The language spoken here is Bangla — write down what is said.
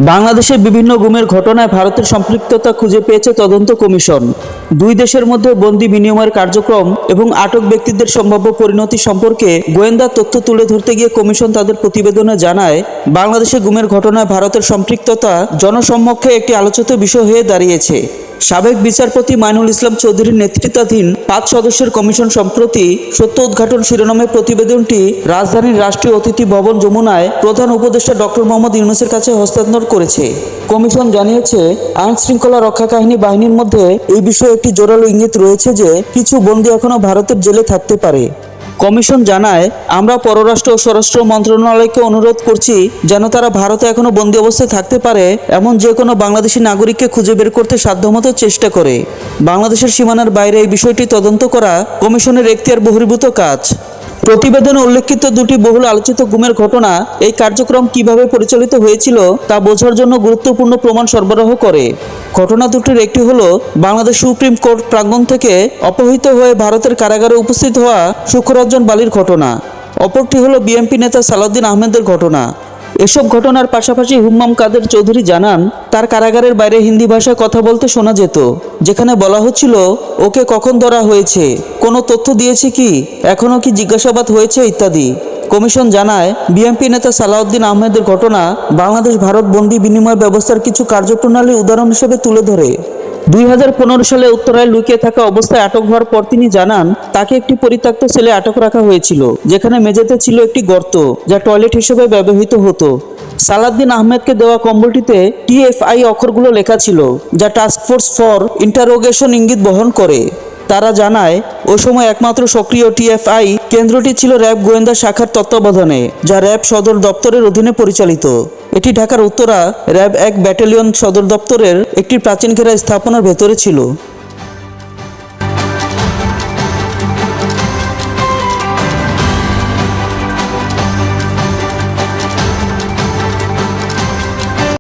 বাংলাদেশের বিভিন্ন গুমের ঘটনায় ভারতের সম্পৃক্ততা খুঁজে পেয়েছে তদন্ত কমিশন। দুই দেশের মধ্যে বন্দি বিনিময়ের কার্যক্রম এবং আটক ব্যক্তিদের সম্ভাব্য পরিণতি সম্পর্কে গোয়েন্দা তথ্য তুলে ধরতে গিয়ে কমিশন তাদের প্রতিবেদনে জানায়, বাংলাদেশে গুমের ঘটনায় ভারতের সম্পৃক্ততা জনসম্মুখে একটি আলোচিত বিষয় হয়ে দাঁড়িয়েছে। সাবেক বিচারপতি মাইনুল ইসলাম চৌধুরীর নেতৃত্বাধীন ৫ সদস্যের কমিশন সম্প্রতি সত্য উদ্ঘাটন শিরোনামে প্রতিবেদনটি রাজধানীর রাষ্ট্রীয় অতিথি ভবন যমুনায় প্রধান উপদেষ্টা ডক্টর মোহাম্মদ ইউনূসের কাছে হস্তান্তর করেছে। কমিশন জানিয়েছে, আইন শৃঙ্খলা রক্ষাকাহিনী বাহিনীর মধ্যে এই বিষয়ে একটি জোরালো ইঙ্গিত রয়েছে যে কিছু বন্দী এখনও ভারতের জেলে থাকতে পারে। কমিশন জানায়, আমরা পররাষ্ট্র ও স্বরাষ্ট্র মন্ত্রণালয়কে অনুরোধ করছি যেন তারা ভারতে এখনও বন্দী অবস্থায় থাকতে পারে এমন যে কোনো বাংলাদেশি নাগরিককে খুঁজে বের করতে সাধ্যমতো চেষ্টা করে। বাংলাদেশের সীমানার বাইরে এই বিষয়টি তদন্ত করা কমিশনের এখতিয়ার বহির্ভূত কাজ। প্রতিবেদনে উল্লেখিত দুটি বহুল আলোচিত গুমের ঘটনা এই কার্যক্রম কিভাবে পরিচালিত হয়েছিল তা বোঝার জন্য গুরুত্বপূর্ণ প্রমাণ সরবরাহ করে। ঘটনা দুটির একটি হলো বাংলাদেশ সুপ্রিম কোর্ট প্রাঙ্গণ থেকে অপহৃত হয়ে ভারতের কারাগারে উপস্থিত হওয়া সুখরঞ্জন বালির ঘটনা, অপরটি হলো বিএনপি নেতা সালাউদ্দিন আহমেদের ঘটনা। এসব ঘটনার পাশাপাশি হুম্মাম কাদের চৌধুরী জানান, তার কারাগারের বাইরে হিন্দি ভাষায় কথা বলতে শোনা যেত, যেখানে বলা হচ্ছিল, ওকে কখন ধরা হয়েছে, কোনো তথ্য দিয়েছে কি, এখনও কি জিজ্ঞাসাবাদ হয়েছে ইত্যাদি। কমিশন জানায়, বিএনপি নেতা সালাউদ্দিন আহমেদের ঘটনা বাংলাদেশ ভারত বন্দি বিনিময় ব্যবস্থার কিছু কার্যপ্রণালীর উদাহরণ হিসেবে তুলে ধরে। 2015 সালে উত্তরায় লুকিয়ে থাকা অবস্থায় আটক হওয়ার পর তিনি জানান, তাকে একটি পরিত্যক্ত সেলে আটক রাখা হয়েছিল, যেখানে মেঝেতে ছিল একটি গর্ত যা টয়লেট হিসেবে ব্যবহৃত হতো। সালাউদ্দিন আহমেদকে দেওয়া কম্বলটিতে TFI অক্ষরগুলো লেখা ছিল, যা টাস্ক ফোর্স ফর ইন্টারোগেশন ইঙ্গিত বহন করে। তারা জানায়, ওই সময় একমাত্র সক্রিয় TFI কেন্দ্রটি ছিল র্যাব গোয়েন্দা শাখার তত্ত্বাবধানে, যা র্যাব সদর দপ্তরের অধীনে পরিচালিত। এটি ঢাকার উত্তরা র্যাব 1 ব্যাটালিয়ন সদর দপ্তরের একটি প্রাচীন ঘেরা স্থাপনার ভেতরে ছিল।